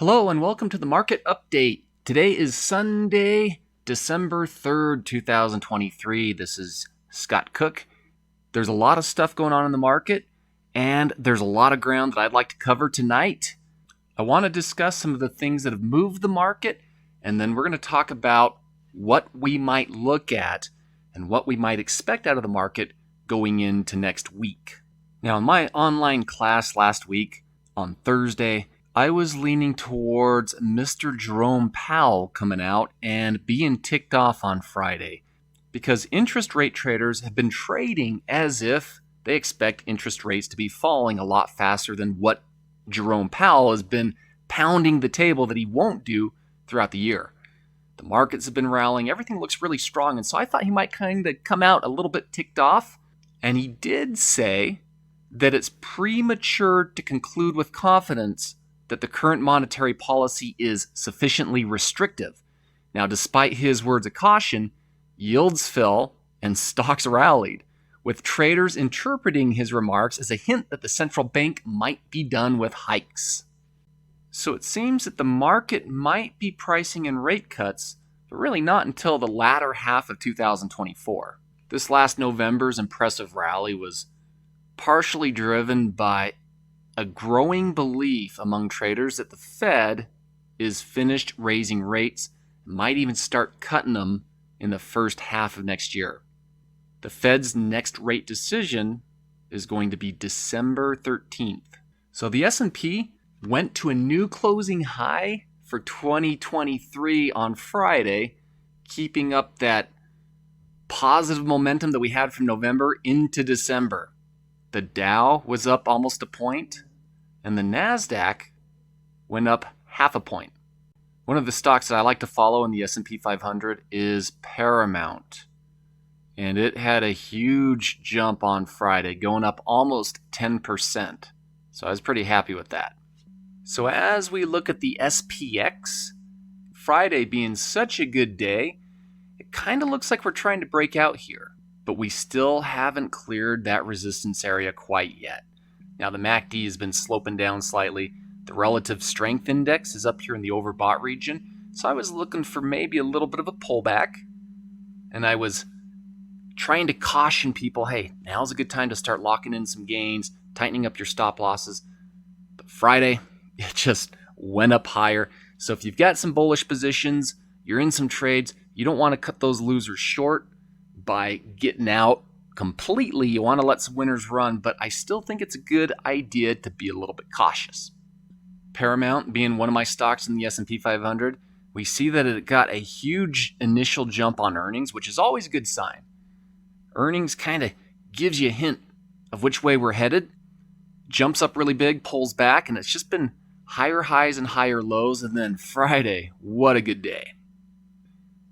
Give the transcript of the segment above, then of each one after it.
Hello and welcome to the market update. Today is Sunday, December 3rd, 2023. This is Scott Cook. There's a lot of stuff going on in the market, and there's a lot of ground that I'd like to cover tonight. I want to discuss some of the things that have moved the market, and then we're going to talk about what we might look at and what we might expect out of the market going into next week. Now, in my online class last week on Thursday, I was leaning towards Mr. Jerome Powell coming out and being ticked off on Friday because interest rate traders have been trading as if they expect interest rates to be falling a lot faster than what Jerome Powell has been pounding the table that he won't do throughout the year. The markets have been rallying. Everything looks really strong, and so I thought he might kind of come out a little bit ticked off, and he did say that it's premature to conclude with confidence that the current monetary policy is sufficiently restrictive. Now, despite his words of caution, yields fell and stocks rallied, with traders interpreting his remarks as a hint that the central bank might be done with hikes. So it seems that the market might be pricing in rate cuts, but really not until the latter half of 2024. This last November's impressive rally was partially driven by a growing belief among traders that the Fed is finished raising rates, might even start cutting them in the first half of next year. The Fed's next rate decision is going to be December 13th. So the S&P went to a new closing high for 2023 on Friday, keeping up that positive momentum that we had from November into December. The Dow was up almost a point, and the NASDAQ went up half a point. One of the stocks that I like to follow in the S&P 500 is Paramount, and it had a huge jump on Friday, going up almost 10%. So I was pretty happy with that. So as we look at the SPX, Friday being such a good day, it kind of looks like we're trying to break out here, but we still haven't cleared that resistance area quite yet. Now the MACD has been sloping down slightly. The relative strength index is up here in the overbought region. So I was looking for maybe a little bit of a pullback, and I was trying to caution people, hey, now's a good time to start locking in some gains, tightening up your stop losses. But Friday, it just went up higher. So if you've got some bullish positions, you're in some trades, you don't want to cut those losers short by getting out completely. You want to let some winners run, but I still think it's a good idea to be a little bit cautious. Paramount being one of my stocks in the S&P 500, we see that it got a huge initial jump on earnings, which is always a good sign. Earnings kind of gives you a hint of which way we're headed. Jumps up really big, pulls back, and it's just been higher highs and higher lows. And then Friday, what a good day.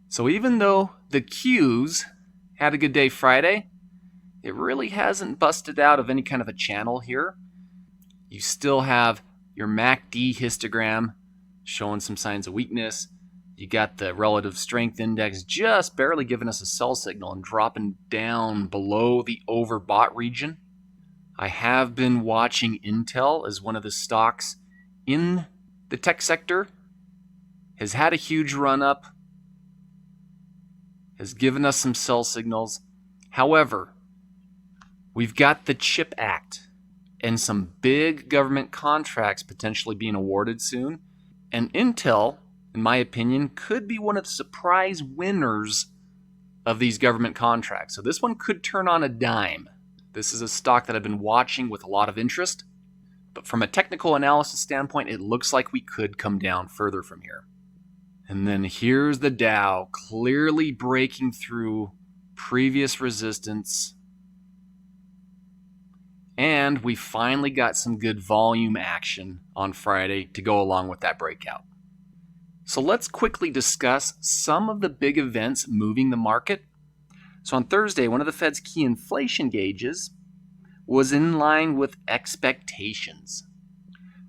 So even though the Qs had a good day Friday, it really hasn't busted out of any kind of a channel here. You still have your MACD histogram showing some signs of weakness. You got the relative strength index just barely giving us a sell signal and dropping down below the overbought region. I have been watching Intel as one of the stocks in the tech sector. Has had a huge run up. Has given us some sell signals. However, we've got the CHIP Act and some big government contracts potentially being awarded soon. And Intel, in my opinion, could be one of the surprise winners of these government contracts. So this one could turn on a dime. This is a stock that I've been watching with a lot of interest. But from a technical analysis standpoint, it looks like we could come down further from here. And then here's the Dow clearly breaking through previous resistance. And we finally got some good volume action on Friday to go along with that breakout. So let's quickly discuss some of the big events moving the market. So on Thursday, one of the Fed's key inflation gauges was in line with expectations.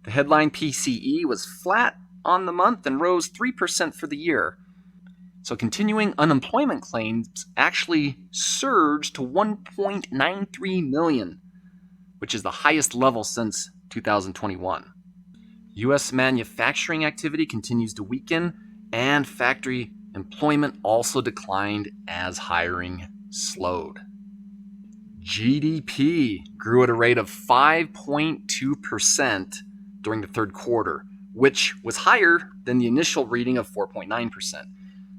The headline PCE was flat on the month and rose 3% for the year. So continuing unemployment claims actually surged to 1.93 million, which is the highest level since 2021. U.S. manufacturing activity continues to weaken, and factory employment also declined as hiring slowed. GDP grew at a rate of 5.2% during the third quarter, which was higher than the initial reading of 4.9%.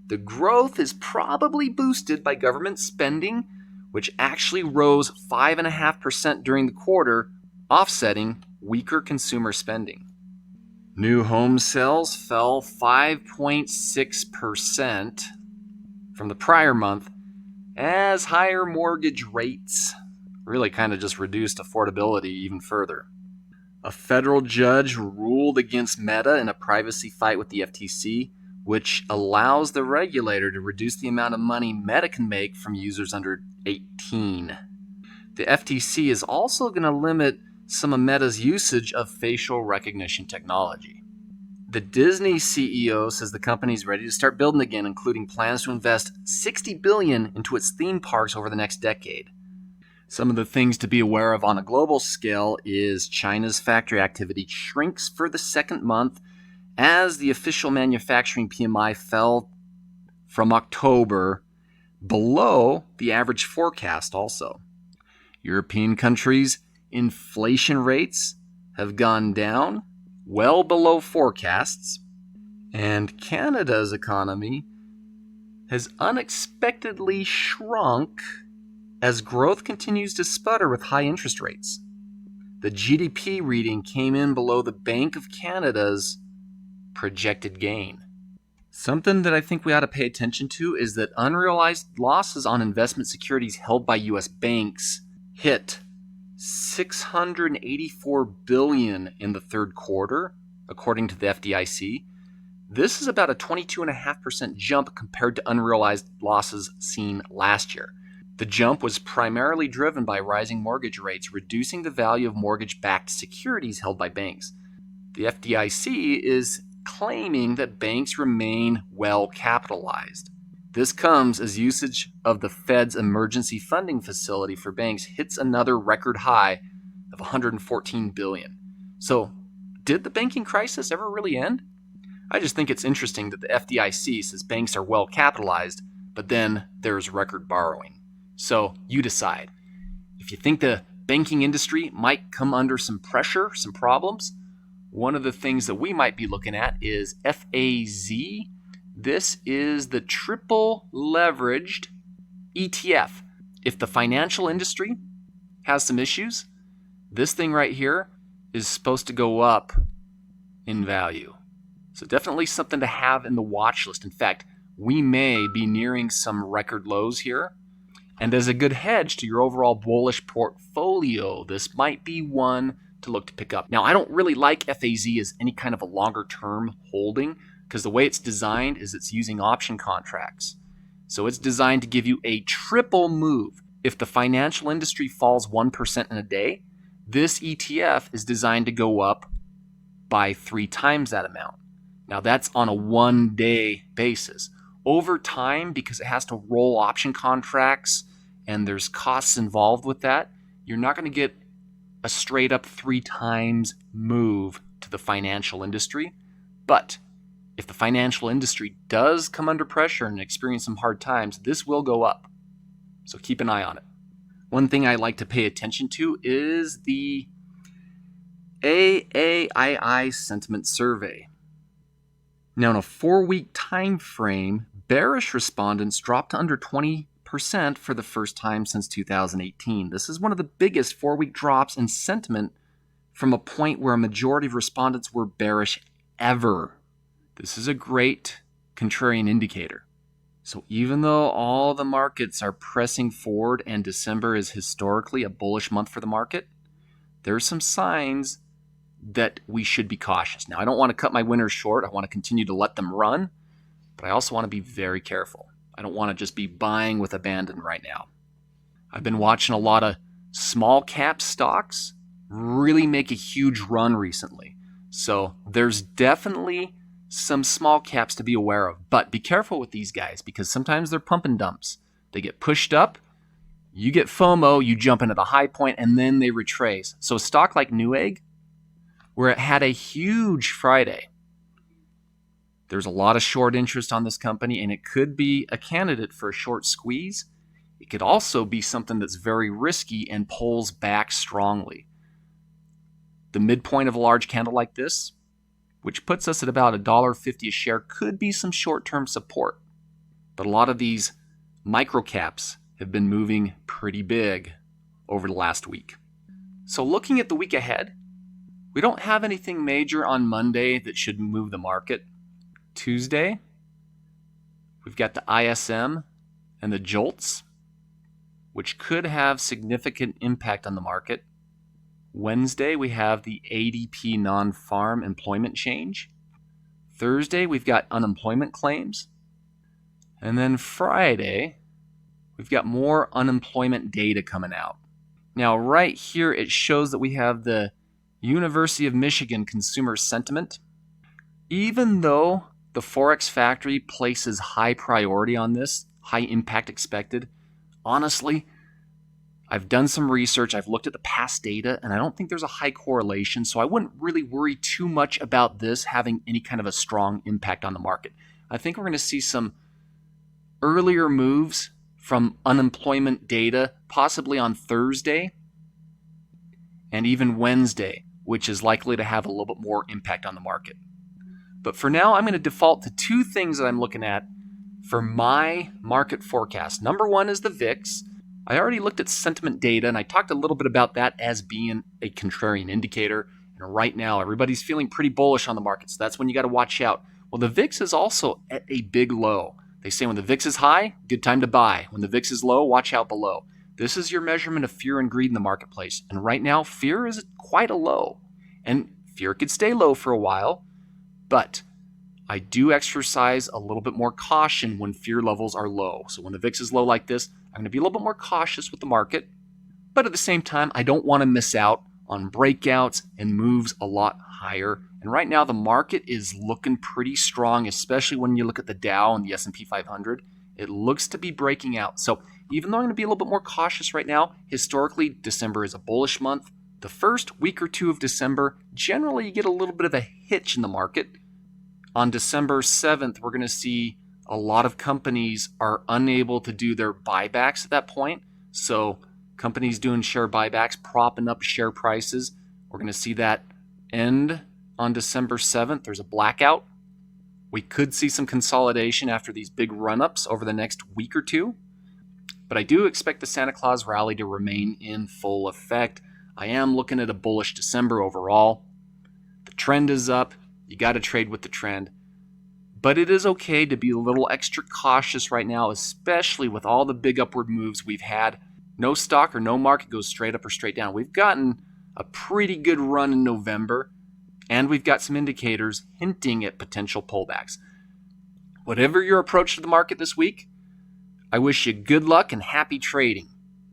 The growth is probably boosted by government spending, which actually rose 5.5% during the quarter, offsetting weaker consumer spending. New home sales fell 5.6% from the prior month as higher mortgage rates really kind of just reduced affordability even further. A federal judge ruled against Meta in a privacy fight with the FTC, which allows the regulator to reduce the amount of money Meta can make from users under 18. The FTC is also going to limit some of Meta's usage of facial recognition technology. The Disney CEO says the company is ready to start building again, including plans to invest $60 billion into its theme parks over the next decade. Some of the things to be aware of on a global scale is China's factory activity shrinks for the second month as the official manufacturing PMI fell from October below the average forecast also. European countries' inflation rates have gone down, well below forecasts, and Canada's economy has unexpectedly shrunk as growth continues to sputter with high interest rates. The GDP reading came in below the Bank of Canada's projected gain. Something that I think we ought to pay attention to is that unrealized losses on investment securities held by U.S. banks hit $684 billion in the third quarter, according to the FDIC. This is about a 22.5% jump compared to unrealized losses seen last year. The jump was primarily driven by rising mortgage rates, reducing the value of mortgage-backed securities held by banks. The FDIC is claiming that banks remain well capitalized. This comes as usage of the Fed's emergency funding facility for banks hits another record high of $114 billion. So, did the banking crisis ever really end? I just think it's interesting that the FDIC says banks are well capitalized, but then there's record borrowing. So, you decide. If you think the banking industry might come under some pressure, some problems, one of the things that we might be looking at is FAZ. This is the triple leveraged ETF. If the financial industry has some issues, this thing right here is supposed to go up in value. So definitely something to have in the watch list. In fact, we may be nearing some record lows here. And as a good hedge to your overall bullish portfolio, this might be one to look to pick up. Now, I don't really like FAZ as any kind of a longer term holding, because the way it's designed is it's using option contracts. So it's designed to give you a triple move. If the financial industry falls 1% in a day, this ETF is designed to go up by 3 times that amount. Now that's on a 1-day basis. Over time, because it has to roll option contracts and there's costs involved with that, you're not going to get a straight up 3 times move to the financial industry. But if the financial industry does come under pressure and experience some hard times, this will go up. So keep an eye on it. One thing I like to pay attention to is the AAII Sentiment Survey. Now, in a 4-week time frame, bearish respondents dropped to under 20% for the first time since 2018. This is one of the biggest 4-week drops in sentiment from a point where a majority of respondents were bearish ever. This is a great contrarian indicator. So even though all the markets are pressing forward and December is historically a bullish month for the market, there's some signs that we should be cautious. Now, I don't want to cut my winners short. I want to continue to let them run, but I also want to be very careful. I don't want to just be buying with abandon right now. I've been watching a lot of small cap stocks really make a huge run recently. So there's definitely some small caps to be aware of, but be careful with these guys because sometimes they're pump and dumps. They get pushed up, you get FOMO, you jump into the high point, and then they retrace. So a stock like Newegg, where it had a huge Friday. There's a lot of short interest on this company, and it could be a candidate for a short squeeze. It could also be something that's very risky and pulls back strongly. The midpoint of a large candle like this, which puts us at about $1.50 a share, could be some short-term support. But a lot of these microcaps have been moving pretty big over the last week. So looking at the week ahead, we don't have anything major on Monday that should move the market. Tuesday, we've got the ISM and the JOLTS, which could have significant impact on the market. Wednesday, we have the ADP non-farm employment change. Thursday, we've got unemployment claims. And then Friday, we've got more unemployment data coming out. Now, right here, it shows that we have the University of Michigan consumer sentiment. Even though the Forex Factory places high priority on this, high impact expected, honestly, I've done some research, I've looked at the past data, and I don't think there's a high correlation, so I wouldn't really worry too much about this having any kind of a strong impact on the market. I think we're going to see some earlier moves from unemployment data, possibly on Thursday and even Wednesday, which is likely to have a little bit more impact on the market. But for now, I'm going to default to two things that I'm looking at for my market forecast. Number one is the VIX. I already looked at sentiment data, and I talked a little bit about that as being a contrarian indicator. And right now, everybody's feeling pretty bullish on the market, so that's when you got to watch out. Well, the VIX is also at a big low. They say when the VIX is high, good time to buy. When the VIX is low, watch out below. This is your measurement of fear and greed in the marketplace. And right now, fear is quite a low. And fear could stay low for a while, but I do exercise a little bit more caution when fear levels are low. So when the VIX is low like this, I'm going to be a little bit more cautious with the market. But at the same time, I don't want to miss out on breakouts and moves a lot higher. And right now, the market is looking pretty strong, especially when you look at the Dow and the S&P 500. It looks to be breaking out. So even though I'm going to be a little bit more cautious right now, historically, December is a bullish month. The first week or two of December, generally you get a little bit of a hitch in the market. On December 7th, we're going to see a lot of companies are unable to do their buybacks at that point. So companies doing share buybacks, propping up share prices. We're going to see that end on December 7th. There's a blackout. We could see some consolidation after these big run-ups over the next week or two. But I do expect the Santa Claus rally to remain in full effect. I am looking at a bullish December overall. The trend is up. You got to trade with the trend. But it is okay to be a little extra cautious right now, especially with all the big upward moves we've had. No stock or no market goes straight up or straight down. We've gotten a pretty good run in November, and we've got some indicators hinting at potential pullbacks. Whatever your approach to the market this week, I wish you good luck and happy trading.